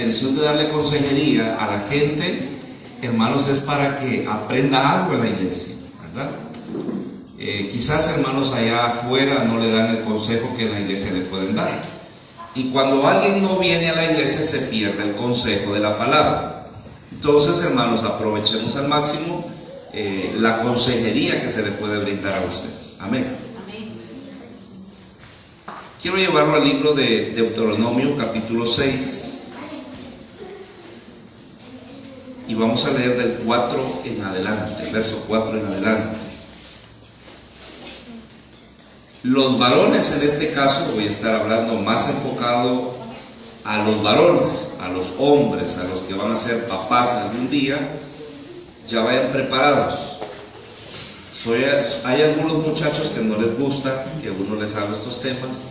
intención de darle consejería a la gente, hermanos, es para que aprenda algo en la iglesia, ¿verdad? Quizás, hermanos, allá afuera no le dan el consejo que en la iglesia le pueden dar. Y cuando alguien no viene a la iglesia se pierde el consejo de la palabra. Entonces, hermanos, aprovechemos al máximo la consejería que se le puede brindar a usted. Amén. Quiero llevarlo al libro de Deuteronomio, capítulo 6. Y vamos a leer del 4 en adelante, verso 4 en adelante. Los varones, en este caso, voy a estar hablando más enfocado a los varones, a los hombres, a los que van a ser papás en algún día, ya vayan preparados. Hay algunos muchachos que no les gusta que uno les hable estos temas,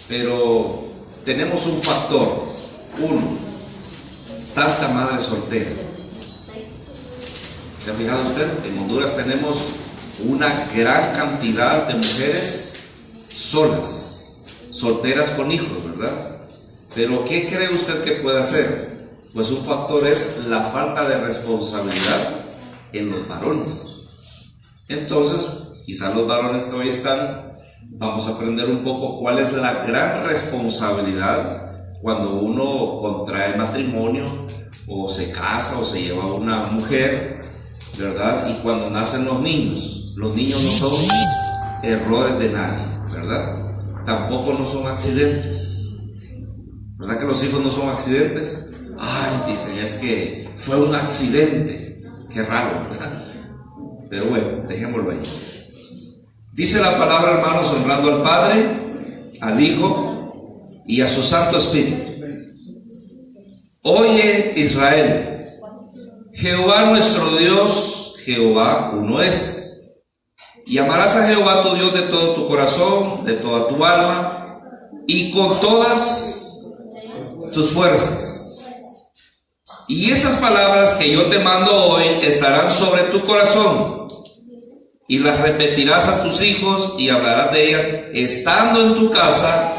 pero tenemos un factor, tanta madre soltera. ¿Se ha fijado usted? En Honduras tenemos una gran cantidad de mujeres solas, solteras con hijos, ¿verdad? Pero ¿qué cree usted que puede hacer? Pues un factor es la falta de responsabilidad en los varones. Entonces, quizás los varones que hoy están, vamos a aprender un poco cuál es la gran responsabilidad cuando uno contrae matrimonio o se casa o se lleva a una mujer, ¿verdad? Y cuando nacen los niños no son errores de nadie, ¿verdad? Tampoco no son accidentes, ¿verdad que los hijos no son accidentes? Ay, dicen, es que fue un accidente, qué raro, ¿verdad? Pero bueno, dejémoslo ahí. Dice la palabra, hermanos, honrando al Padre, al Hijo y a su Santo Espíritu. Oye, Israel, Jehová nuestro Dios, Jehová uno es. Y amarás a Jehová tu Dios de todo tu corazón, de toda tu alma y con todas tus fuerzas. Y estas palabras que yo te mando hoy estarán sobre tu corazón, y las repetirás a tus hijos y hablarás de ellas estando en tu casa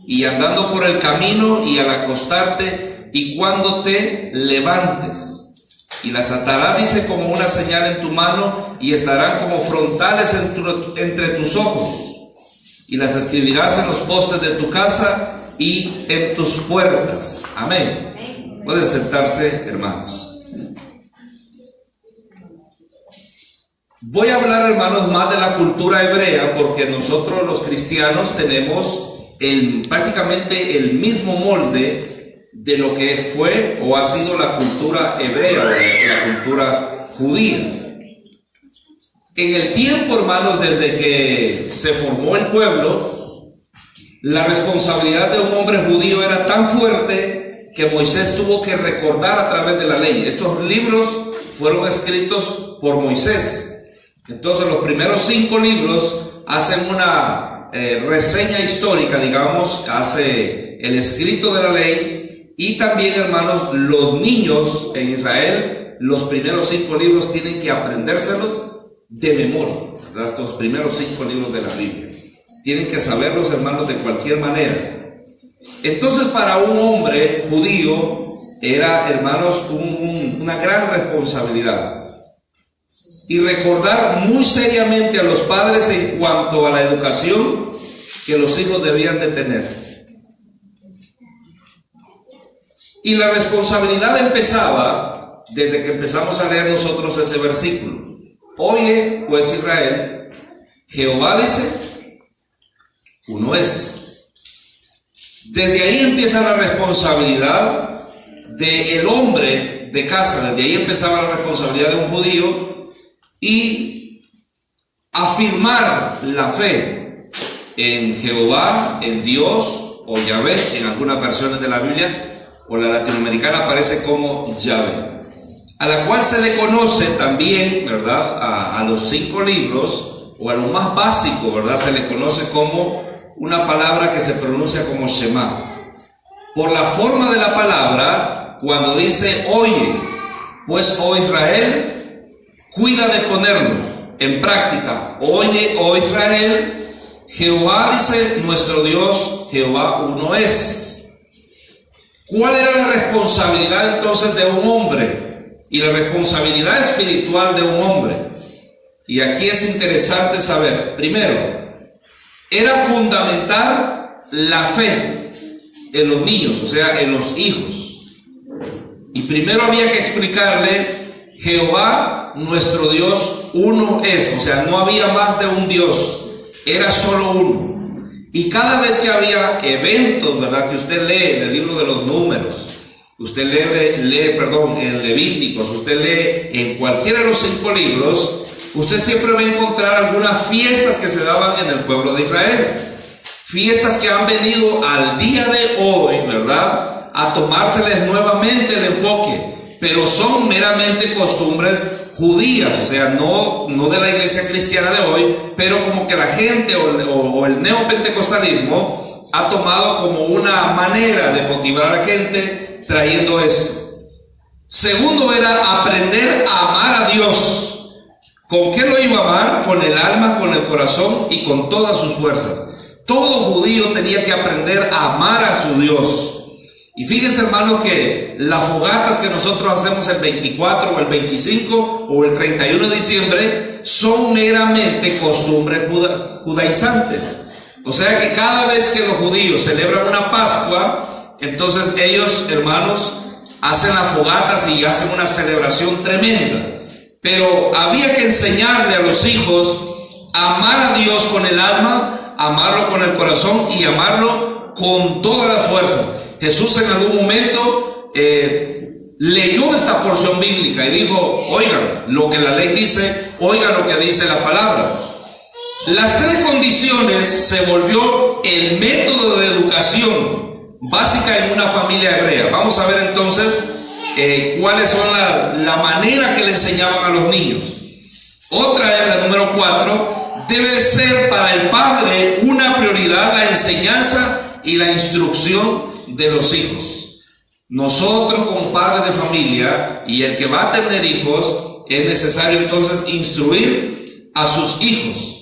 y andando por el camino y al acostarte y cuando te levantes. Y las atarás, dice, como una señal en tu mano, y estarán como frontales entre tus ojos. Y las escribirás en los postes de tu casa y en tus puertas. Amén. Pueden sentarse, hermanos. Voy a hablar, hermanos, más de la cultura hebrea, porque nosotros los cristianos tenemos prácticamente el mismo molde de lo que fue o ha sido la cultura hebrea o la cultura judía. En el tiempo, hermanos, desde que se formó el pueblo, la responsabilidad de un hombre judío era tan fuerte que Moisés tuvo que recordar a través de la ley. Estos libros fueron escritos por Moisés. Entonces los primeros 5 libros hacen una reseña histórica, digamos, hace el escrito de la ley. Y también, hermanos, los niños en Israel, los primeros 5 libros tienen que aprendérselos de memoria, ¿verdad? Estos primeros 5 libros de la Biblia tienen que saberlos, hermanos, de cualquier manera. Entonces, para un hombre judío era, hermanos, una gran responsabilidad. Y recordar muy seriamente a los padres en cuanto a la educación que los hijos debían de tener. Y la responsabilidad empezaba desde que empezamos a leer nosotros ese versículo. Oye, pues Israel, Jehová dice, uno es. Desde ahí empieza la responsabilidad del hombre de casa, desde ahí empezaba la responsabilidad de un judío, y afirmar la fe en Jehová, en Dios o Yahvé. En algunas versiones de la Biblia o la latinoamericana aparece como Yahvé, a la cual se le conoce también, ¿verdad? A los 5 libros, o a lo más básico, ¿verdad? Se le conoce como una palabra que se pronuncia como Shema. Por la forma de la palabra, cuando dice oye, pues oh Israel, cuida de ponerlo en práctica. Oye, oh Israel, Jehová, dice nuestro Dios, Jehová uno es. ¿Cuál era la responsabilidad entonces de un hombre y la responsabilidad espiritual de un hombre? Y aquí es interesante saber, primero, era fundamentar la fe en los niños, o sea, en los hijos. Y primero había que explicarle: Jehová nuestro Dios uno es, o sea, no había más de un Dios, era solo uno. Y cada vez que había eventos, ¿verdad?, que usted lee en el libro de los Números, usted lee en Levíticos, usted lee en cualquiera de los 5 libros, usted siempre va a encontrar algunas fiestas que se daban en el pueblo de Israel. Fiestas que han venido al día de hoy, ¿verdad?, a tomárseles nuevamente el enfoque, pero son meramente costumbres judías, o sea, no de la iglesia cristiana de hoy, pero como que la gente o el neopentecostalismo ha tomado como una manera de motivar a la gente trayendo esto. Segundo era aprender a amar a Dios. ¿Con qué lo iba a amar? Con el alma, con el corazón y con todas sus fuerzas. Todo judío tenía que aprender a amar a su Dios. Y fíjense, hermanos, que las fogatas que nosotros hacemos el 24 o el 25 o el 31 de diciembre son meramente costumbres judaizantes. O sea que cada vez que los judíos celebran una Pascua, entonces ellos, hermanos, hacen las fogatas y hacen una celebración tremenda. Pero había que enseñarle a los hijos a amar a Dios con el alma, amarlo con el corazón y amarlo con todas las fuerzas. Jesús en algún momento leyó esta porción bíblica y dijo: oigan lo que la ley dice, oigan lo que dice la palabra. Las 3 condiciones se volvió el método de educación básica en una familia hebrea. Vamos a ver entonces cuáles son la manera que le enseñaban a los niños. Otra es la número 4: debe ser para el padre una prioridad la enseñanza y la instrucción de los hijos. Nosotros como padres de familia y el que va a tener hijos, es necesario entonces instruir a sus hijos.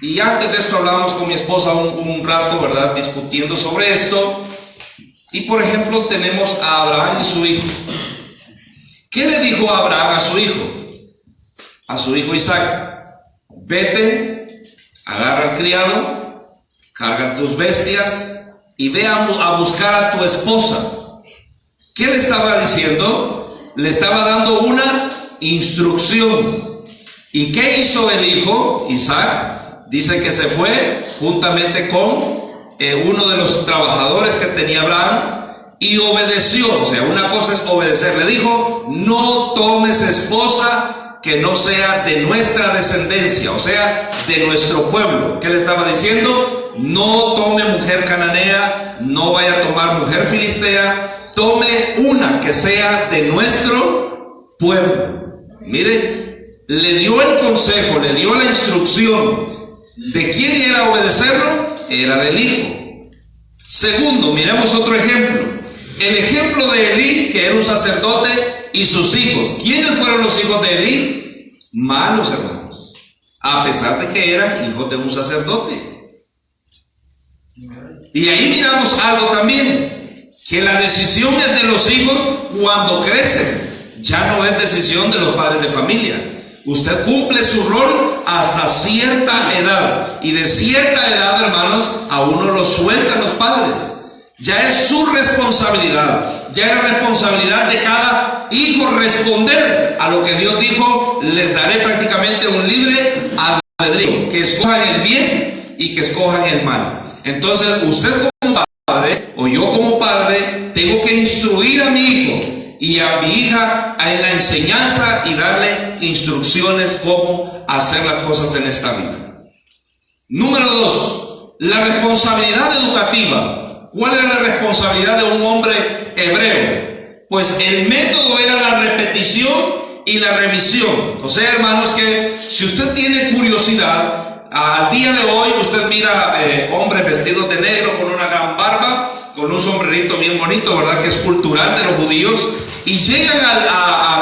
Y antes de esto hablábamos con mi esposa un rato, ¿verdad?, discutiendo sobre esto. Y por ejemplo tenemos a Abraham y su hijo. ¿Qué le dijo Abraham a su hijo? A su hijo Isaac: vete, agarra al criado, carga tus bestias y ve a buscar a tu esposa. ¿Qué le estaba diciendo? Le estaba dando una instrucción. ¿Y qué hizo el hijo, Isaac? Dice que se fue juntamente con uno de los trabajadores que tenía Abraham y obedeció. O sea, una cosa es obedecer. Le dijo: no tomes esposa que no sea de nuestra descendencia, o sea, de nuestro pueblo. ¿Qué le estaba diciendo? No tome mujer cananea, no vaya a tomar mujer filistea, tome una que sea de nuestro pueblo. Mire, le dio el consejo, le dio la instrucción. ¿De quién era obedecerlo? Era del hijo. Segundo, miremos otro ejemplo. El ejemplo de Elí, que era un sacerdote, y sus hijos. ¿Quiénes fueron los hijos de Elí? Malos, hermanos, a pesar de que eran hijos de un sacerdote. Y ahí miramos algo también, que la decisión es de los hijos cuando crecen, ya no es decisión de los padres de familia. Usted cumple su rol hasta cierta edad, y de cierta edad, hermanos, a uno lo sueltan los padres. Ya es su responsabilidad, ya es la responsabilidad de cada hijo responder a lo que Dios dijo: les daré prácticamente un libre albedrío, que escojan el bien y que escojan el mal. Entonces usted como padre o yo como padre tengo que instruir a mi hijo y a mi hija en la enseñanza y darle instrucciones cómo hacer las cosas en esta vida. Número 2, la responsabilidad educativa. ¿Cuál era la responsabilidad de un hombre hebreo? Pues el método era la repetición y la revisión. O sea, hermanos, que si usted tiene curiosidad, al día de hoy usted mira hombres vestidos de negro con una gran barba, con un sombrerito bien bonito, ¿verdad?, que es cultural de los judíos, y llegan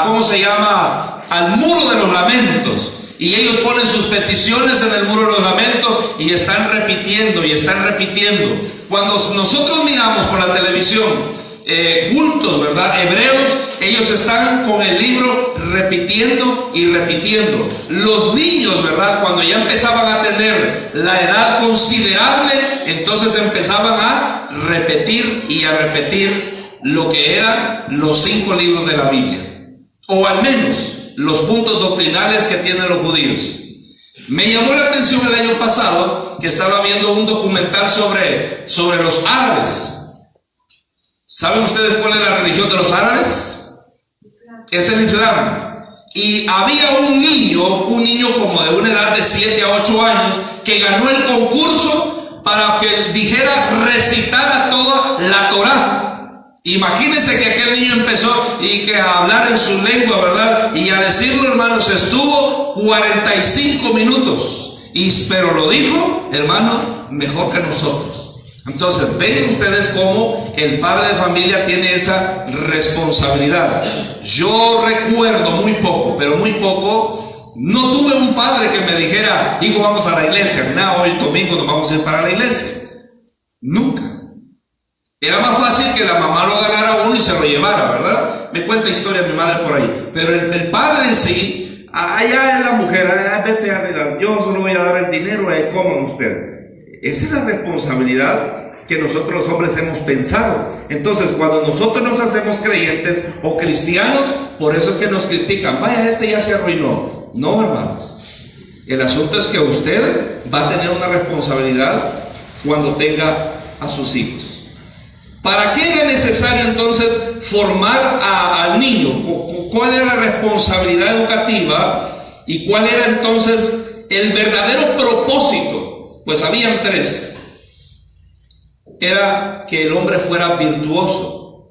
¿cómo se llama?, al muro de los lamentos. Y ellos ponen sus peticiones en el muro de los lamentos y están repitiendo y están repitiendo. Cuando nosotros miramos por la televisión cultos, ¿verdad? Hebreos, ellos están con el libro repitiendo y repitiendo. Los niños, ¿verdad? Cuando ya empezaban a tener la edad considerable, entonces empezaban a repetir y a repetir lo que eran los 5 libros de la Biblia, o al menos los puntos doctrinales que tienen los judíos. Me llamó la atención el año pasado que estaba viendo un documental sobre los árabes. ¿Saben ustedes cuál es la religión de los árabes? Es el Islam. Y había un niño como de una edad de 7 a 8 años, que ganó el concurso para que dijera, recitara toda la Torá. Imagínense que aquel niño empezó a hablar en su lengua, ¿verdad? Y a decirlo, hermanos, estuvo 45 minutos. Pero lo dijo, hermano, mejor que nosotros. Entonces, ven ustedes cómo el padre de familia tiene esa responsabilidad. Yo recuerdo muy poco, pero muy poco, no tuve un padre que me dijera, hijo, vamos a la iglesia. Mira, hoy domingo nos vamos a ir para la iglesia. Nunca. Era más fácil que la mamá lo agarrara a uno y se lo llevara, ¿verdad? Me cuenta historia mi madre por ahí. Pero el padre en sí, allá es la mujer, vete a arreglar, yo solo voy a dar el dinero, ahí coman ustedes. Esa es la responsabilidad que nosotros los hombres hemos pensado. Entonces, cuando nosotros nos hacemos creyentes o cristianos, por eso es que nos critican. Vaya, este ya se arruinó. No, hermanos. El asunto es que usted va a tener una responsabilidad cuando tenga a sus hijos. ¿Para qué era necesario entonces formar al niño? ¿Cuál era la responsabilidad educativa? ¿Y cuál era entonces el verdadero propósito? Pues habían 3. Era que el hombre fuera virtuoso.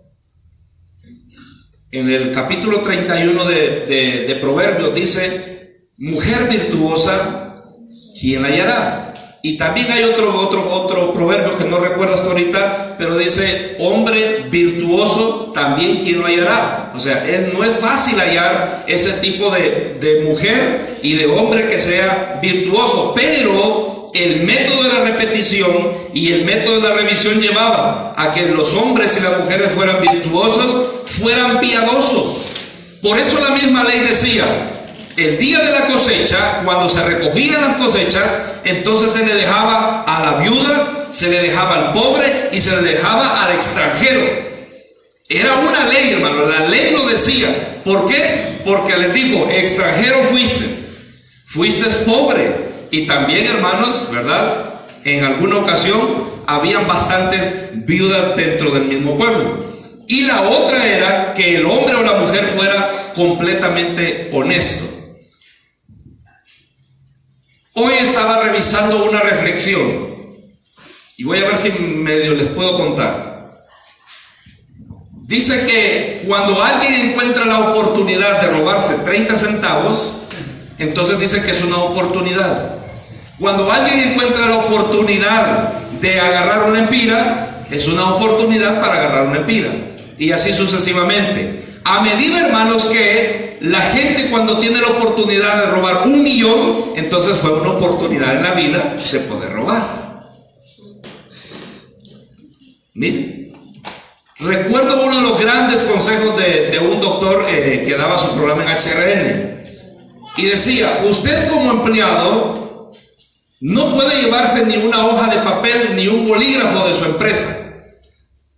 En el capítulo 31 de Proverbios dice, mujer virtuosa, ¿quién la hallará? Y también hay otro proverbio que no recuerdo hasta ahorita, pero dice, hombre virtuoso, también ¿quién lo hallará? O sea, no es fácil hallar ese tipo de mujer y de hombre que sea virtuoso, pero el método de la repetición y el método de la revisión llevaba a que los hombres y las mujeres fueran virtuosos, fueran piadosos. Por eso la misma ley decía, el día de la cosecha, cuando se recogían las cosechas, entonces se le dejaba a la viuda, se le dejaba al pobre y se le dejaba al extranjero. Era una ley, hermano, la ley lo decía. ¿Por qué? Porque les dijo, extranjero fuiste pobre. Y también, hermanos, ¿verdad? En alguna ocasión habían bastantes viudas dentro del mismo pueblo. Y la otra era que el hombre o la mujer fuera completamente honesto. Hoy estaba revisando una reflexión y voy a ver si medio les puedo contar. Dice que cuando alguien encuentra la oportunidad de robarse 30 centavos, entonces dice que es una oportunidad. Cuando alguien encuentra la oportunidad de agarrar una empira, es una oportunidad para agarrar una empira. Y así sucesivamente. A medida, hermanos, que la gente cuando tiene la oportunidad de robar 1 millón, entonces fue una oportunidad en la vida de poder robar. Miren, recuerdo uno de los grandes consejos de un doctor que daba su programa en HRN. Y decía, usted como empleado no puede llevarse ni una hoja de papel ni un bolígrafo de su empresa.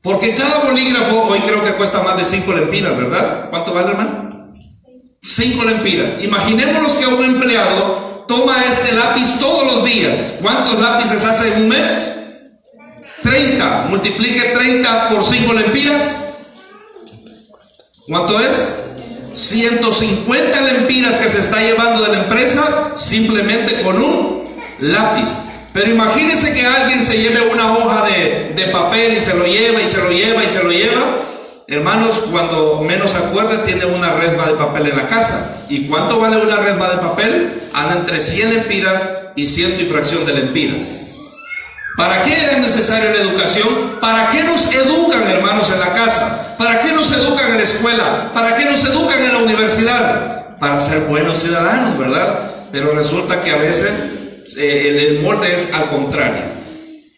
Porque cada bolígrafo hoy creo que cuesta más de 5 lempiras, ¿verdad? ¿Cuánto vale, hermano? 5 lempiras. Imaginémonos que un empleado toma este lápiz todos los días. ¿Cuántos lápices hace en un mes? 30. Multiplique 30 por 5 lempiras. ¿Cuánto es? 150 lempiras que se está llevando de la empresa simplemente con un lápiz. Pero imagínense que alguien se lleve una hoja de papel y se lo lleva y se lo lleva y se lo lleva. Hermanos, cuando menos se acuerda, tiene una resma de papel en la casa. ¿Y cuánto vale una resma de papel? Anda entre 100 lempiras y 100 y fracción de lempiras. ¿Para qué era necesaria la educación? ¿Para qué nos educan, hermanos, en la casa? ¿Para qué nos educan en la escuela? ¿Para qué nos educan en la universidad? Para ser buenos ciudadanos, ¿verdad? Pero resulta que a veces el molde es al contrario.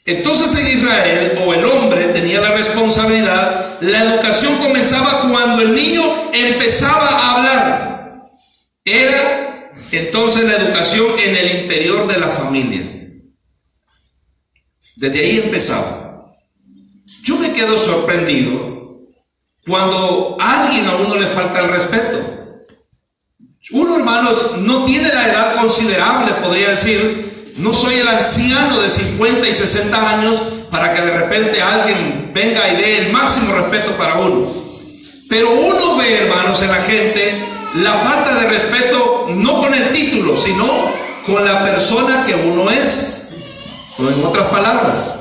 Entonces en Israel, o el hombre tenía la responsabilidad La educación comenzaba cuando el niño empezaba a hablar. Era entonces la educación en el interior de la familia. Desde ahí empezaba. Yo me quedo sorprendido cuando a alguien a uno le falta el respeto. Uno, hermanos, no tiene la edad considerable, podría decir, no soy el anciano de 50 y 60 años para que de repente alguien venga y dé el máximo respeto para uno. Pero uno ve, hermanos, en la gente la falta de respeto no con el título, sino con la persona que uno es. O en otras palabras,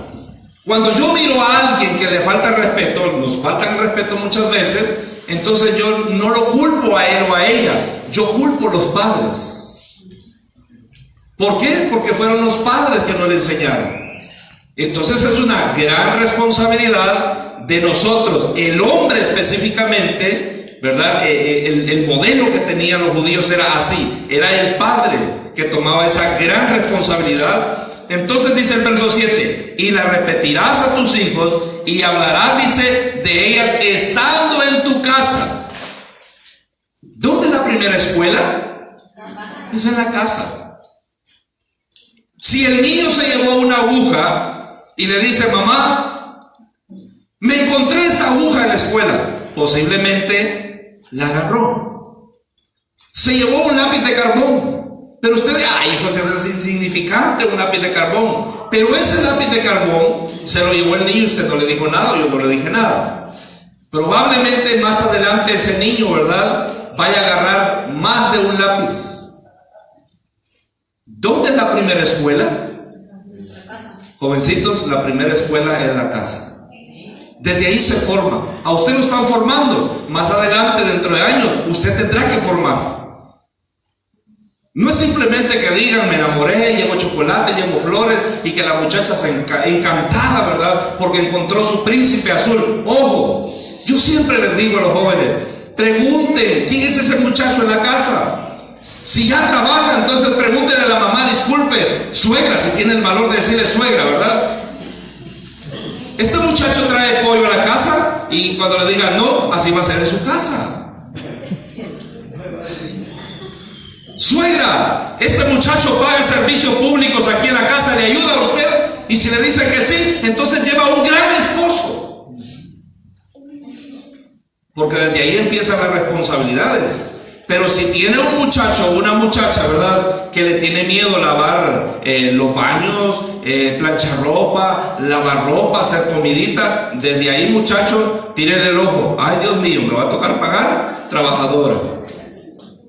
cuando yo miro a alguien que le falta el respeto, nos falta el respeto muchas veces, entonces yo no lo culpo a él o a ella, yo culpo a los padres. ¿Por qué? Porque fueron los padres que no le enseñaron. Entonces es una gran responsabilidad de nosotros, el hombre específicamente, ¿verdad? El modelo que tenían los judíos era así, era el padre que tomaba esa gran responsabilidad. Entonces dice el verso 7, y la repetirás a tus hijos y hablarás, dice, de ellas estando en tu casa. ¿Dónde es la primera escuela? Es en la casa. Si el niño se llevó una aguja y le dice, mamá, me encontré esa aguja en la escuela, posiblemente la agarró. Se llevó un lápiz de carbón. Pero usted, hijo, es insignificante un lápiz de carbón. Pero ese lápiz de carbón se lo llevó el niño, usted no le dijo nada, yo no le dije nada. Probablemente más adelante ese niño, ¿verdad?, vaya a agarrar más de un lápiz. ¿Dónde es la primera escuela? Jovencitos, la primera escuela es la casa. Desde ahí se forma. A usted lo están formando. Más adelante, dentro de años, usted tendrá que formar. No es simplemente que digan, me enamoré, llevo chocolate, llevo flores, y que la muchacha se encantada, ¿verdad?, porque encontró su príncipe azul. Ojo, yo siempre les digo a los jóvenes, pregunten, ¿quién es ese muchacho en la casa? Si ya trabaja, entonces pregúntenle a la mamá, disculpe, suegra, si tiene el valor de decirle suegra, ¿verdad? Este muchacho trae pollo a la casa, y cuando le digan no, así va a ser en su casa. Suegra, este muchacho paga servicios públicos aquí en la casa, ¿le ayuda a usted? Y si le dice que sí, entonces lleva un gran esposo. Porque desde ahí empiezan las responsabilidades. Pero si tiene un muchacho o una muchacha, ¿verdad?, que le tiene miedo lavar los baños, planchar ropa, lavar ropa, hacer comidita, desde ahí, muchacho, tírele el ojo. Ay, Dios mío, me va a tocar pagar trabajadora.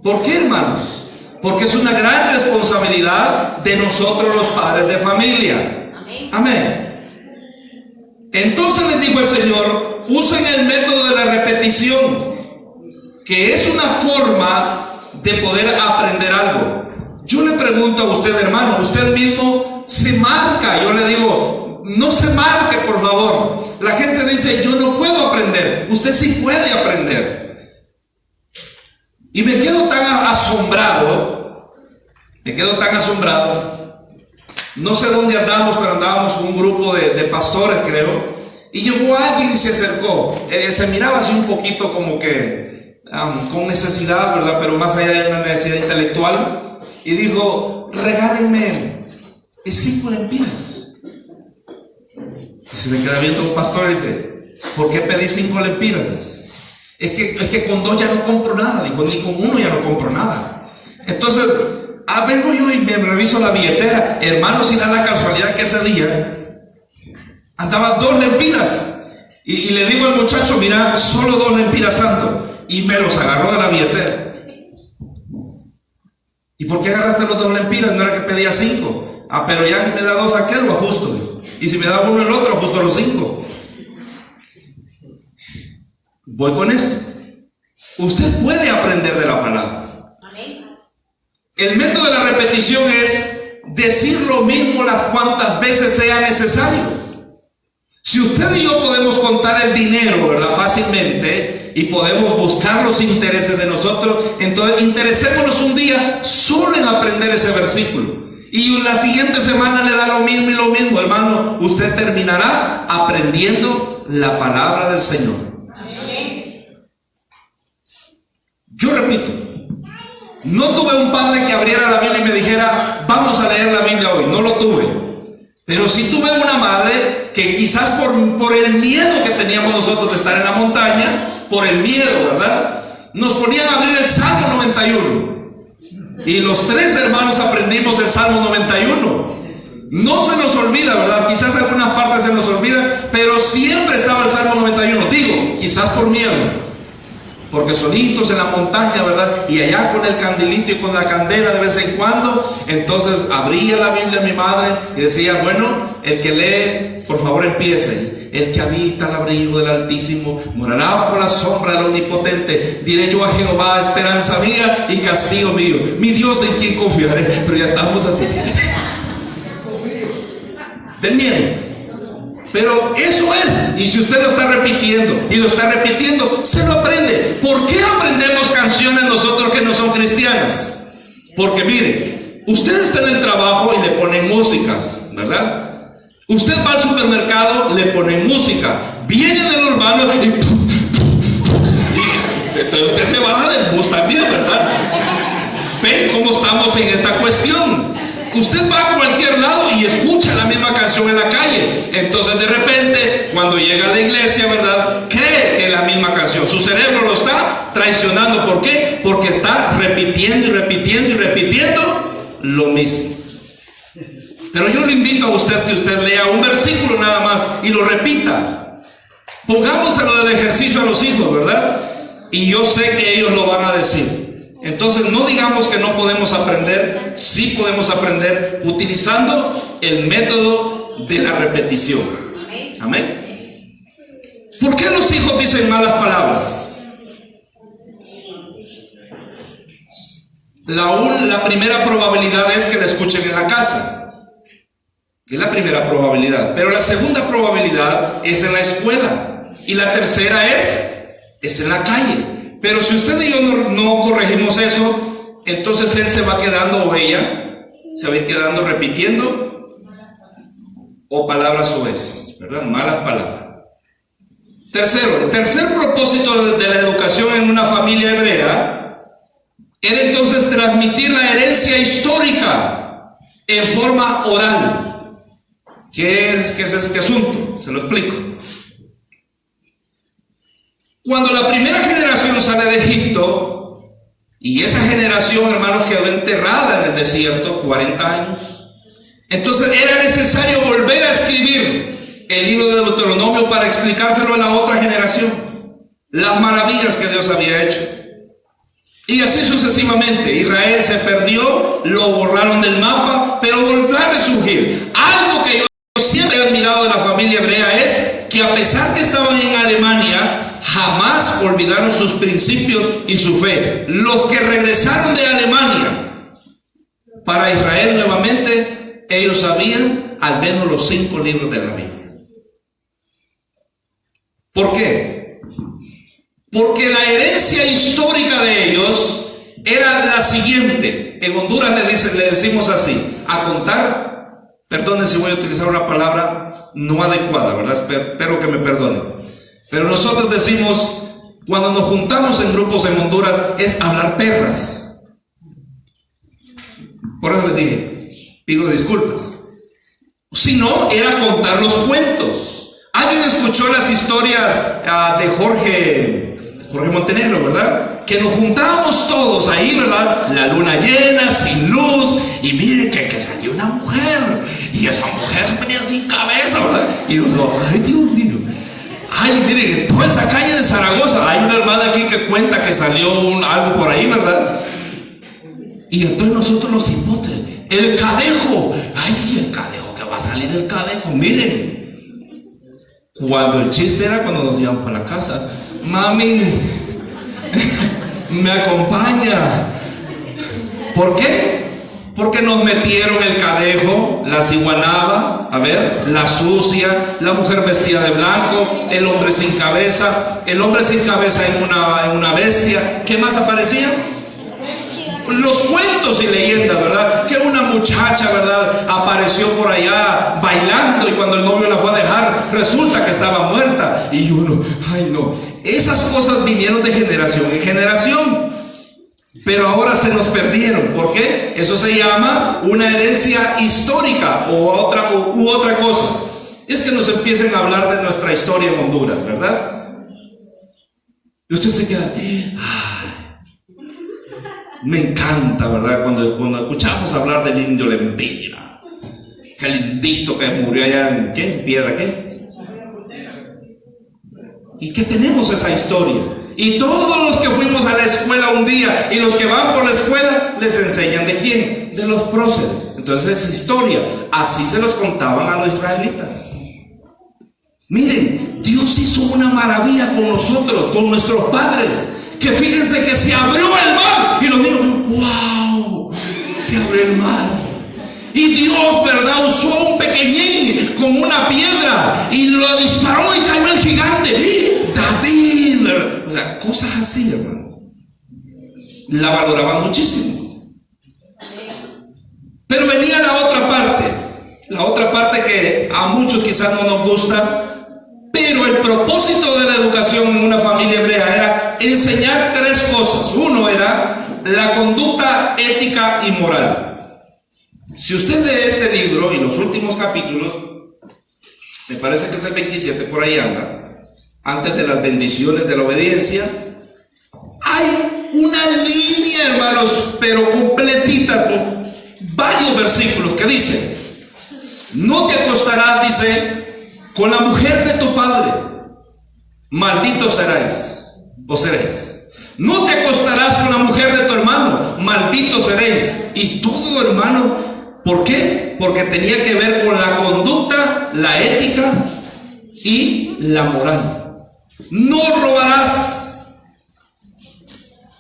¿Por qué, hermanos? Porque es una gran responsabilidad de nosotros los padres de familia. Amén. Amén. Entonces les dijo el Señor, usen el método de la repetición, que es una forma de poder aprender algo. Yo le pregunto a usted, hermano, usted mismo se marca. Yo le digo, no se marque, por favor. La gente dice, yo no puedo aprender. Usted sí puede aprender. Y me quedo tan asombrado, no sé dónde andamos, pero andábamos con un grupo de pastores, creo, y llegó alguien y se acercó, se miraba así un poquito como que con necesidad, ¿verdad?, pero más allá de una necesidad intelectual, y dijo, regálenme 5 lempiras. Y se me queda viendo un pastor y dice, ¿por qué pedí 5 lempiras? Es que con 2 ya no compro nada, dijo, ni con 1 ya no compro nada. Entonces, vengo yo y me reviso la billetera, hermano, si da la casualidad que ese día andaba 2 lempiras, y le digo al muchacho, mira, solo 2 lempiras, santo, y me los agarró de la billetera. ¿Y por qué agarraste los 2 lempiras? No era que pedía 5. Pero ya si me da 2 aquel, lo ajusto, dijo. Y si me da 1 el otro, ajusto los 5. Voy con esto. Usted puede aprender de la palabra. Amén. El método de la repetición es decir lo mismo las cuantas veces sea necesario. Si usted y yo podemos contar el dinero, ¿verdad?, fácilmente, y podemos buscar los intereses de nosotros, entonces interesémonos un día solo en aprender ese versículo. Y la siguiente semana le da lo mismo y lo mismo, hermano. Usted terminará aprendiendo la palabra del Señor. Yo repito, no tuve un padre que abriera la Biblia y me dijera, vamos a leer la Biblia hoy. No lo tuve. Pero sí tuve una madre que quizás por el miedo que teníamos nosotros de estar en la montaña, por el miedo, ¿verdad?, nos ponían a abrir el Salmo 91. Y los 3 hermanos aprendimos el Salmo 91. No se nos olvida, ¿verdad? Quizás algunas partes se nos olvidan, pero siempre estaba el Salmo 91. Digo, quizás por miedo, porque solitos en la montaña, ¿verdad? Y allá con el candilito y con la candela de vez en cuando, entonces abría la Biblia mi madre y decía, bueno, el que lee, por favor empiece. El que habita al abrigo del Altísimo morará bajo la sombra del Omnipotente. Diré yo a Jehová, esperanza mía y castigo mío, mi Dios en quien confiaré. Pero ya estamos así del miedo. Pero eso es, y si usted lo está repitiendo y lo está repitiendo, se lo aprende. ¿Por qué aprendemos canciones nosotros que no son cristianas? Porque mire, usted está en el trabajo y le ponen música, ¿verdad? Usted va al supermercado, le ponen música. Viene del urbano y entonces usted se baja del bus también, ¿verdad? Ven cómo estamos en esta cuestión. Usted va a cualquier lado y escucha la misma canción en la calle. Entonces de repente, cuando llega a la iglesia, ¿verdad?, cree que es la misma canción. Su cerebro lo está traicionando. ¿Por qué? Porque está repitiendo y repitiendo y repitiendo lo mismo. Pero yo le invito a usted que usted lea un versículo nada más y lo repita. Pongámoselo del ejercicio a los hijos, ¿verdad? Y yo sé que ellos lo van a decir. Entonces no digamos que no podemos aprender. Sí podemos aprender utilizando el método de la repetición. Amén. ¿Por qué los hijos dicen malas palabras? La primera probabilidad es que la escuchen en la casa. Es la primera probabilidad. Pero la segunda probabilidad es en la escuela. Y la tercera es en la calle. Pero si usted y yo no corregimos eso, entonces él se va quedando, o ella se va a ir quedando repitiendo o palabras oesas, ¿verdad? Malas palabras. Tercero, el tercer propósito de la educación en una familia hebrea era entonces transmitir la herencia histórica en forma oral. ¿Qué es este asunto? Se lo explico. Cuando la primera generación sale de Egipto, y esa generación, hermanos, quedó enterrada en el desierto 40 años, entonces era necesario volver a escribir el libro de Deuteronomio para explicárselo a la otra generación, las maravillas que Dios había hecho. Y así sucesivamente. Israel se perdió, lo borraron del mapa, pero volvió a resurgir. Algo que yo siempre he admirado de la familia hebrea es que a pesar que estaban en Alemania, jamás olvidaron sus principios y su fe. Los que regresaron de Alemania para Israel nuevamente, ellos sabían al menos los 5 libros de la Biblia. ¿Por qué? Porque la herencia histórica de ellos era la siguiente. En Honduras le decimos así, a contar. Perdone si voy a utilizar una palabra no adecuada, ¿verdad? Espero que me perdonen. Pero nosotros decimos, cuando nos juntamos en grupos en Honduras, es hablar perras. Por eso les dije, pido disculpas. Si no, era contar los cuentos. ¿Alguien escuchó las historias de Jorge Montenegro, verdad? Que nos juntábamos todos ahí, ¿verdad? La luna llena, sin luz, y mire que salió una mujer, y esa mujer venía sin cabeza, ¿verdad? Y nosotros, ay Dios mío, ay, mire, toda esa calle de Zaragoza, hay una hermana aquí que cuenta que salió algo por ahí, ¿verdad? Y entonces nosotros los hipotes, el cadejo, ay, el cadejo, que va a salir el cadejo, miren. Cuando el chiste era cuando nos íbamos para la casa, mami, me acompaña. ¿Por qué? Porque nos metieron el cadejo, la ciguanaba, a ver, la sucia, la mujer vestida de blanco, el hombre sin cabeza en una bestia. ¿Qué más aparecía? Los cuentos y leyendas, ¿verdad? Que una muchacha, ¿verdad?, apareció por allá bailando y cuando el novio la fue a dejar, resulta que estaba muerta. Y uno, ay no, esas cosas vinieron de generación en generación. pero ahora se nos perdieron. ¿Por qué? Eso se llama una herencia histórica u otra cosa. Es que nos empiecen a hablar de nuestra historia en Honduras, ¿verdad? Y usted se queda, me encanta, ¿verdad? Cuando escuchamos hablar del indio Lempira, qué lindito que murió allá en, ¿qué? ¿En Piedra qué? Y que tenemos esa historia. Y todos los que fuimos a la escuela un día y los que van por la escuela les enseñan ¿de quién? De los próceres. Entonces es historia. Así se los contaban a los israelitas. Miren, Dios hizo una maravilla con nosotros, con nuestros padres. Que fíjense que se abrió el mar. Y los niños, ¡wow! Se abrió el mar. Y Dios, ¿verdad? Usó un pequeñín con una piedra y lo disparó y cayó el gigante. David, o sea, cosas así, hermano. La valoraban muchísimo. Pero venía la otra parte que a muchos quizás no nos gusta, pero el propósito de la educación en una familia hebrea era enseñar tres cosas. Uno era la conducta ética y moral. Si usted lee este libro y los últimos capítulos, me parece que es el 27, por ahí anda, antes de las bendiciones de la obediencia, hay una línea, hermanos, pero completita, con varios versículos que dicen: no te acostarás, dice, con la mujer de tu padre, maldito serás o seréis. No te acostarás con la mujer de tu hermano, maldito seréis. Y todo, hermano, ¿por qué? Porque tenía que ver con la conducta, la ética y la moral. No robarás,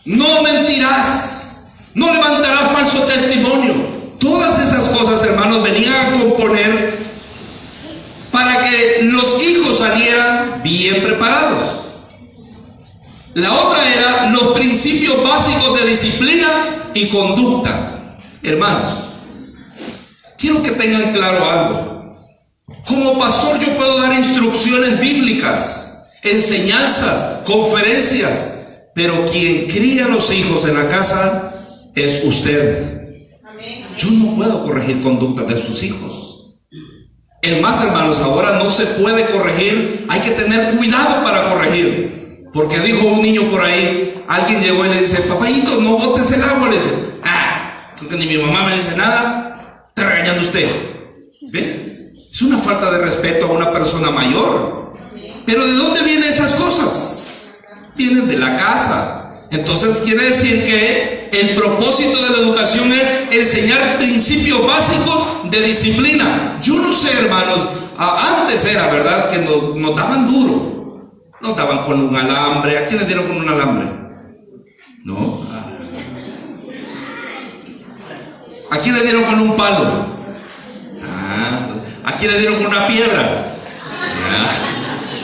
no mentirás, no levantarás falso testimonio. Todas esas cosas, hermanos, venían a componer para que los hijos salieran bien preparados. La otra era los principios básicos de disciplina y conducta. Hermanos, quiero que tengan claro algo. Como pastor yo puedo dar instrucciones bíblicas, enseñanzas, conferencias, pero quien cría a los hijos en la casa es usted. Yo no puedo corregir conductas de sus hijos. Es más, hermanos, ahora no se puede corregir, hay que tener cuidado para corregir. Porque dijo un niño por ahí, alguien llegó y le dice: papayito, no botes el agua. Le dice: creo que ni mi mamá me dice nada, está regañando usted. ¿Ve? Es una falta de respeto a una persona mayor. Pero ¿de dónde vienen esas cosas? Vienen de la casa. Entonces quiere decir que el propósito de la educación es enseñar principios básicos de disciplina. Yo no sé, hermanos, antes era verdad que nos daban duro. Nos daban con un alambre. ¿A quién le dieron con un alambre? No. ¿A quién le dieron con un palo? ¿A quién le dieron con una piedra?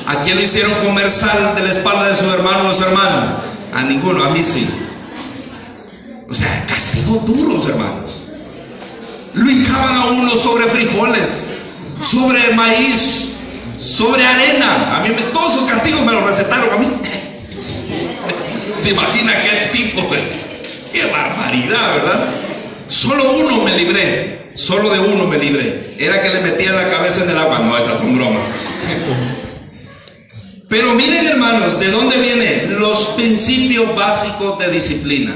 ¿A quién le hicieron comer sal de la espalda de su hermano o su hermana? A ninguno, a mí sí. O sea, castigos duros, hermanos. Lo hincaban a uno sobre frijoles, sobre maíz, sobre arena. A mí todos esos castigos me los recetaron a mí. Se imagina qué tipo, qué barbaridad, ¿verdad? Solo uno me libré, solo de uno me libré. Era que le metía la cabeza en el agua. No, esas son bromas. Pero miren, hermanos, ¿de dónde vienen los principios básicos de disciplina?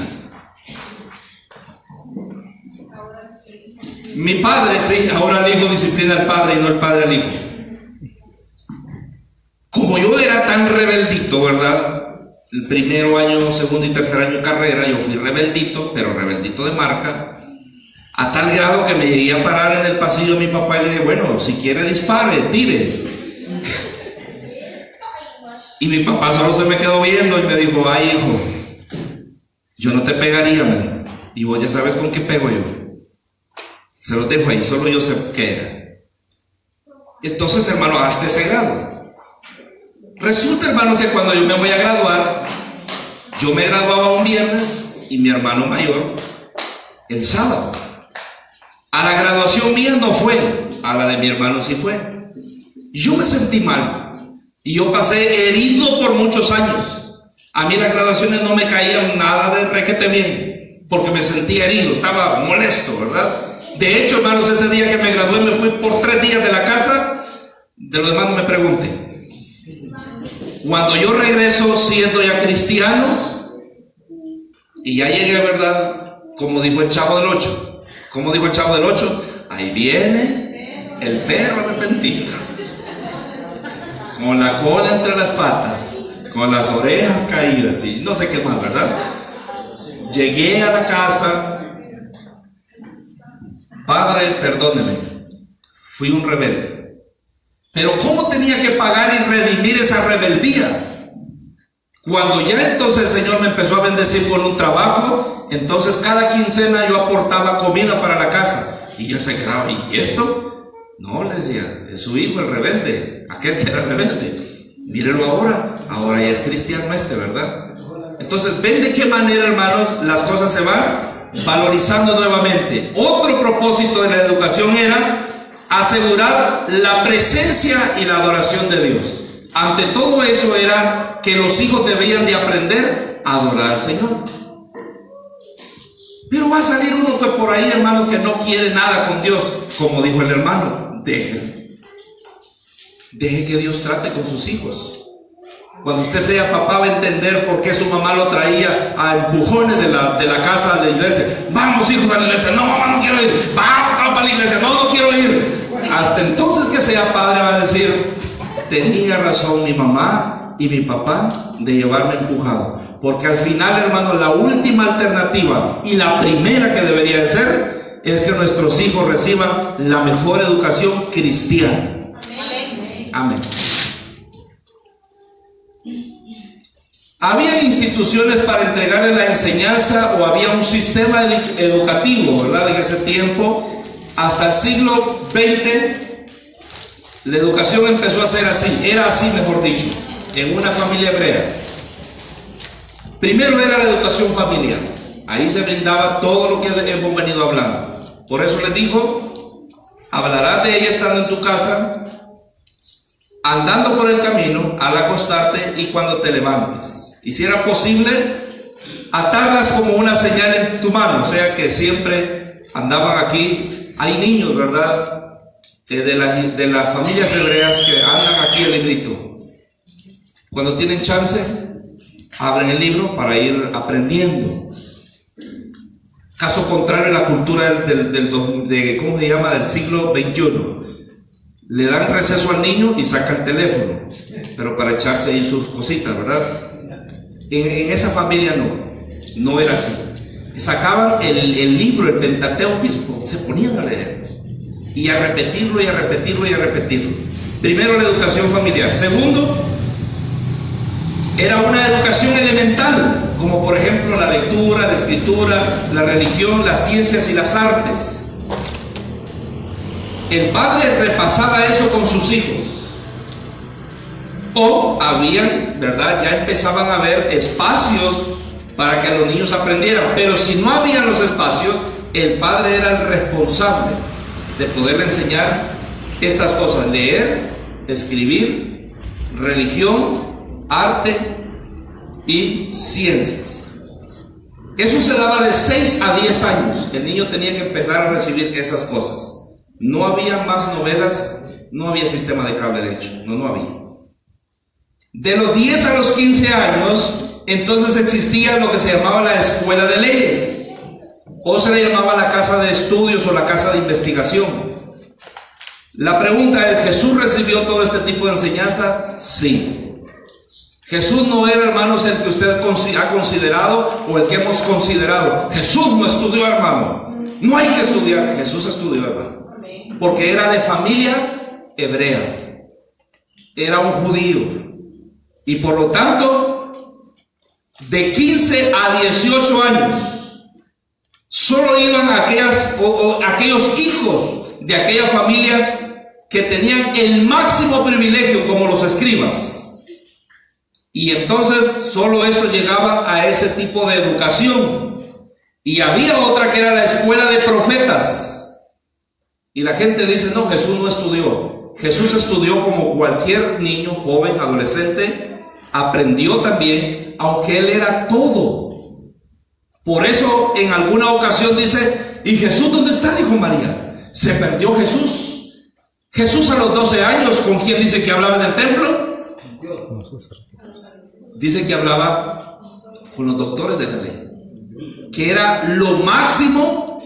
Mi padre, sí, ahora el hijo disciplina al padre y no el padre al hijo. Como yo era tan rebeldito, ¿verdad? El primero año, segundo y tercer año de carrera, yo fui rebeldito, pero rebeldito de marca, a tal grado que me llegué a parar en el pasillo de mi papá y le dije: bueno, si quiere dispare, tire. Y mi papá solo se me quedó viendo y me dijo: ay, hijo, yo no te pegaría, me dijo. Y vos ya sabes con qué pego yo. Se los dejo ahí, solo yo sé qué era. Entonces, hermano, hasta ese grado. Resulta, hermano, que cuando yo me voy a graduar, yo me graduaba un viernes y mi hermano mayor el sábado. A la graduación mía no fue, a la de mi hermano sí fue. Yo me sentí mal y yo pasé herido por muchos años. A mí las graduaciones no me caían nada de requete bien. porque me sentía herido, estaba molesto, ¿verdad? De hecho, hermanos, ese día que me gradué me fui por 3 días de la casa. De los demás no me pregunten. Cuando yo regreso siendo ya cristiano y ya llegué, ¿verdad? Como dijo el Chavo del 8. ¿Cómo dijo el Chavo del 8? Ahí viene el perro arrepentido, con la cola entre las patas, con las orejas caídas y no sé qué más, ¿verdad? Llegué a la casa. Padre, perdóneme, fui un rebelde. Pero ¿cómo tenía que pagar y redimir esa rebeldía? Cuando ya entonces el Señor me empezó a bendecir con un trabajo, entonces cada quincena yo aportaba comida para la casa. Y ya se quedaba, ¿y esto? No, le decía, es su hijo el rebelde, aquel que era rebelde. Mírelo ahora ya es cristiano ¿verdad? Entonces, ven de qué manera, hermanos, las cosas se van valorizando nuevamente. Otro propósito de la educación era asegurar la presencia y la adoración de Dios. Ante todo eso era que los hijos debían de aprender a adorar al Señor. Pero va a salir uno que por ahí, hermanos, que no quiere nada con Dios. Como dijo el hermano, deje que Dios trate con sus hijos. Cuando usted sea papá va a entender por qué su mamá lo traía a empujones de la casa a la iglesia. Vamos, hijos, a la iglesia. No, mamá, no quiero ir. Vamos para la iglesia. No quiero ir. Hasta entonces que sea padre va a decir, tenía razón mi mamá y mi papá de llevarme empujado. Porque al final, hermano, la última alternativa y la primera que debería de ser es que nuestros hijos reciban la mejor educación cristiana. Amén. Había instituciones para entregarle la enseñanza, o había un sistema educativo, ¿verdad? En ese tiempo, hasta el siglo XX, la educación empezó a ser así, era así, mejor dicho, en una familia hebrea. Primero era la educación familiar, ahí se brindaba todo lo que hemos venido hablando. Por eso les dijo, hablarás de ella estando en tu casa, andando por el camino, al acostarte y cuando te levantes. Y si era posible, atarlas como una señal en tu mano, o sea que siempre andaban aquí. Hay niños, ¿verdad? De las familias hebreas que andan aquí el librito. Cuando tienen chance, abren el libro para ir aprendiendo. Caso contrario, la cultura ¿cómo se llama? Del siglo XXI. Le dan receso al niño y saca el teléfono, pero para echarse ahí sus cositas, ¿verdad? En esa familia no era así. Sacaban el libro, el Pentateuco, y se ponían a leer y a repetirlo y a repetirlo y a repetirlo. Primero, la educación familiar. Segundo, era una educación elemental, como por ejemplo la lectura, la escritura, la religión, las ciencias y las artes. El padre repasaba eso con sus hijos. O habían, ¿verdad? Ya empezaban a haber espacios para que los niños aprendieran. Pero si no habían los espacios, el padre era el responsable de poderle enseñar estas cosas: leer, escribir, religión, arte y ciencias. Eso se daba de 6 a 10 años. El niño tenía que empezar a recibir esas cosas. No había más novelas, no había sistema de cable, de hecho, no había. De los 10 a los 15 años, entonces existía lo que se llamaba la escuela de leyes, o se le llamaba la casa de estudios o la casa de investigación. La pregunta es, ¿Jesús recibió todo este tipo de enseñanza? Sí. Jesús no era, hermanos, el que usted ha considerado o el que hemos considerado. Jesús no estudió, hermano. No hay que estudiar. Jesús estudió, hermano, porque era de familia hebrea, era un judío. Y por lo tanto, de 15 a 18 años, solo iban aquellos hijos de aquellas familias que tenían el máximo privilegio, como los escribas. Y entonces solo esto llegaba a ese tipo de educación. Y había otra que era la escuela de profetas. Y la gente dice, no, Jesús no estudió. Jesús estudió como cualquier niño, joven, adolescente. Aprendió también, aunque él era todo. Por eso en alguna ocasión dice, ¿y Jesús dónde está?, dijo María. Se perdió Jesús. Jesús a los 12 años, ¿con quién dice que hablaba en el templo? Dice que hablaba con los doctores de la ley, que era lo máximo,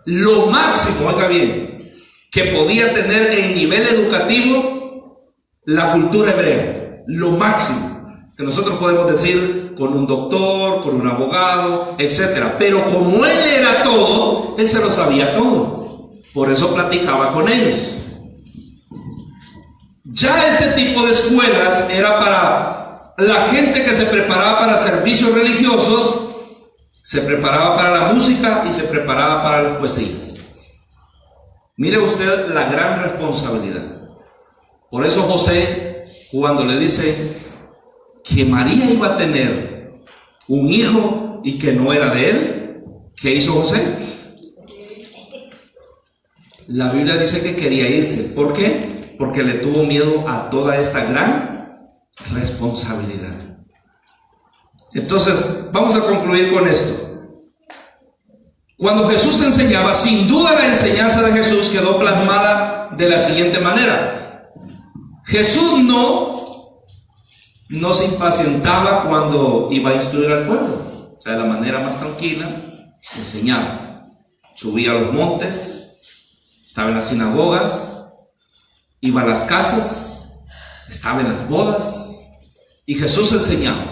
oiga bien, que podía tener en nivel educativo la cultura hebrea, lo máximo que nosotros podemos decir con un doctor, con un abogado, etcétera. Pero como él era todo, él se lo sabía todo, por eso platicaba con ellos. Ya este tipo de escuelas era para la gente que se preparaba para servicios religiosos, se preparaba para la música y se preparaba para las poesías. Mire usted la gran responsabilidad. Por eso José, cuando le dice que María iba a tener un hijo y que no era de él, ¿qué hizo José? La Biblia dice que quería irse. ¿Por qué? Porque le tuvo miedo a toda esta gran responsabilidad. Entonces, vamos a concluir con esto. Cuando Jesús enseñaba, sin duda la enseñanza de Jesús quedó plasmada de la siguiente manera. Jesús no se impacientaba cuando iba a instruir al pueblo. O sea, de la manera más tranquila, enseñaba. Subía a los montes, estaba en las sinagogas, iba a las casas, estaba en las bodas, y Jesús enseñaba.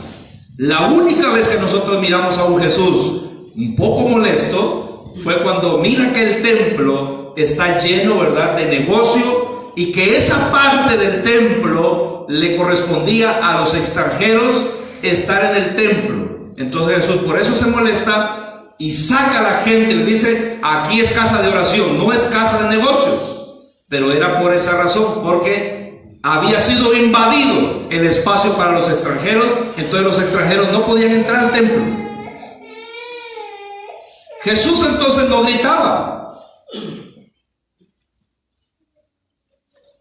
La única vez que nosotros miramos a un Jesús un poco molesto fue cuando mira que el templo está lleno, ¿verdad?, de negocio, y que esa parte del templo le correspondía a los extranjeros estar en el templo. Entonces Jesús por eso se molesta y saca a la gente, le dice, aquí es casa de oración, no es casa de negocios. Pero era por esa razón, porque había sido invadido el espacio para los extranjeros, entonces los extranjeros no podían entrar al templo. Jesús entonces no gritaba.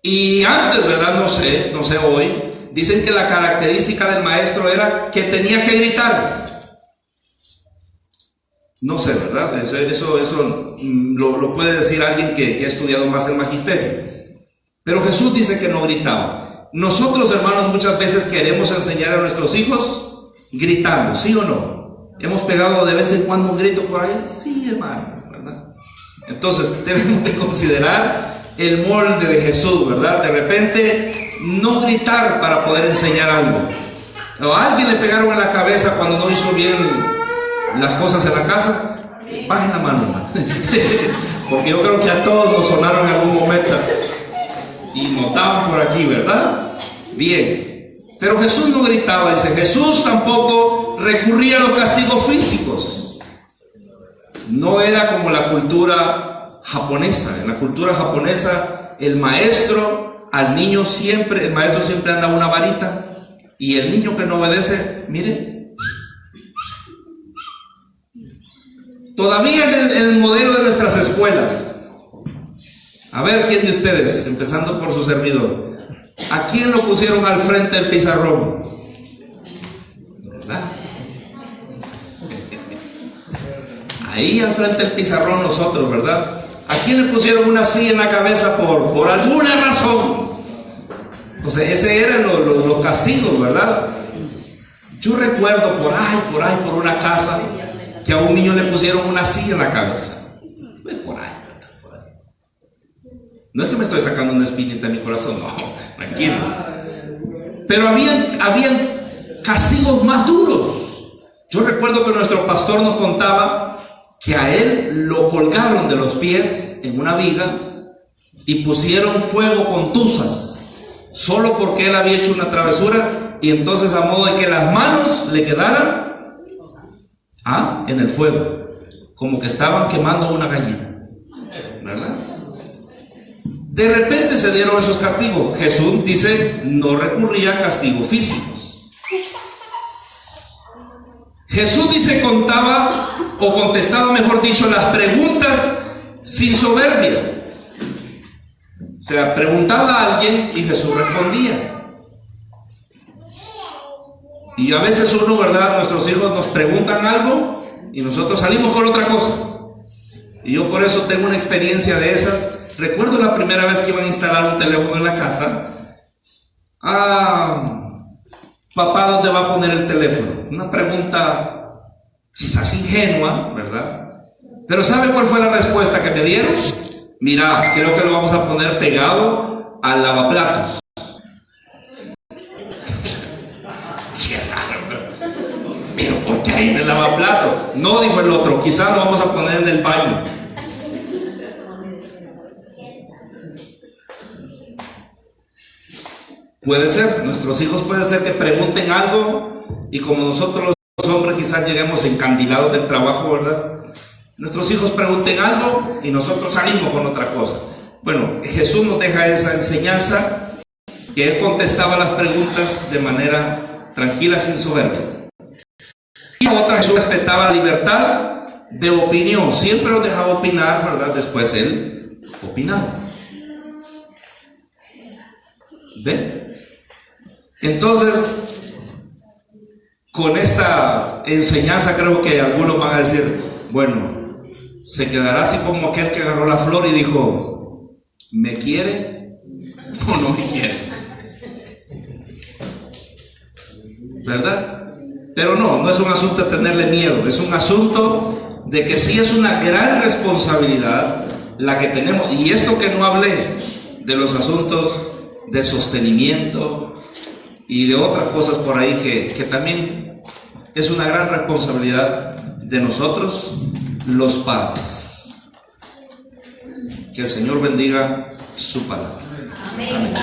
Y antes, ¿verdad? No sé hoy, dicen que la característica del maestro era que tenía que gritar. No sé, ¿verdad? Eso lo puede decir alguien que ha estudiado más el magisterio. Pero Jesús dice que no gritaba. Nosotros, hermanos, muchas veces queremos enseñar a nuestros hijos gritando, ¿sí o no? ¿Hemos pegado de vez en cuando un grito por ahí? Sí, hermano, ¿verdad? Entonces, debemos de considerar el molde de Jesús, ¿verdad? De repente, no gritar para poder enseñar algo. O a alguien le pegaron en la cabeza cuando no hizo bien las cosas en la casa, bajen la mano, hermano. Porque yo creo que a todos nos sonaron en algún momento y notaban por aquí, ¿verdad? Bien, pero Jesús no gritaba, dice. Jesús tampoco recurría a los castigos físicos. No era como la cultura japonesa. En la cultura japonesa, el maestro siempre anda una varita, y el niño que no obedece, mire, todavía en el modelo de nuestras escuelas. A ver, ¿quién de ustedes, empezando por su servidor, a quién lo pusieron al frente del pizarrón? ¿Verdad? Ahí al frente del pizarrón nosotros, ¿verdad? ¿A quién le pusieron una silla en la cabeza por alguna razón? O sea, ese eran los castigos, ¿verdad? Yo recuerdo por una casa que a un niño le pusieron una silla en la cabeza. Por ahí. No es que me estoy sacando una espinita en mi corazón, no, tranquilos. Pero habían castigos más duros. Yo recuerdo que nuestro pastor nos contaba que a él lo colgaron de los pies en una viga y pusieron fuego con tuzas, solo porque él había hecho una travesura, y entonces a modo de que las manos le quedaran en el fuego, como que estaban quemando una gallina, ¿verdad? De repente se dieron esos castigos. Jesús dice, no recurría a castigos físicos. Jesús dice, contestaba, mejor dicho, las preguntas sin soberbia. O sea, preguntaba a alguien y Jesús respondía. Y a veces uno, ¿verdad? Nuestros hijos nos preguntan algo y nosotros salimos con otra cosa. Y yo por eso tengo una experiencia de esas. Recuerdo la primera vez que iban a instalar un teléfono en la casa. Papá, ¿dónde va a poner el teléfono? Una pregunta quizás ingenua, ¿verdad? Pero ¿sabe cuál fue la respuesta que me dieron? Mira, creo que lo vamos a poner pegado al lavaplatos. Qué raro. Pero ¿por qué ahí en el lavaplatos? No, dijo el otro, quizás lo vamos a poner en el baño. Puede ser, nuestros hijos puede ser que pregunten algo y como nosotros los hombres quizás lleguemos encandilados del trabajo, ¿verdad? Nuestros hijos pregunten algo y nosotros salimos con otra cosa. Bueno, Jesús nos deja esa enseñanza, que Él contestaba las preguntas de manera tranquila, sin soberbia. Y a otra, Jesús respetaba la libertad de opinión, siempre los dejaba opinar, ¿verdad? Después Él opinaba. ¿Ven? Entonces, con esta enseñanza creo que algunos van a decir, bueno, se quedará así como aquel que agarró la flor y dijo, ¿me quiere o no me quiere? ¿Verdad? Pero no es un asunto de tenerle miedo, es un asunto de que sí es una gran responsabilidad la que tenemos. Y esto que no hablé de los asuntos de sostenimiento y de otras cosas por ahí que también es una gran responsabilidad de nosotros, los padres. Que el Señor bendiga su palabra. Amén. Amén.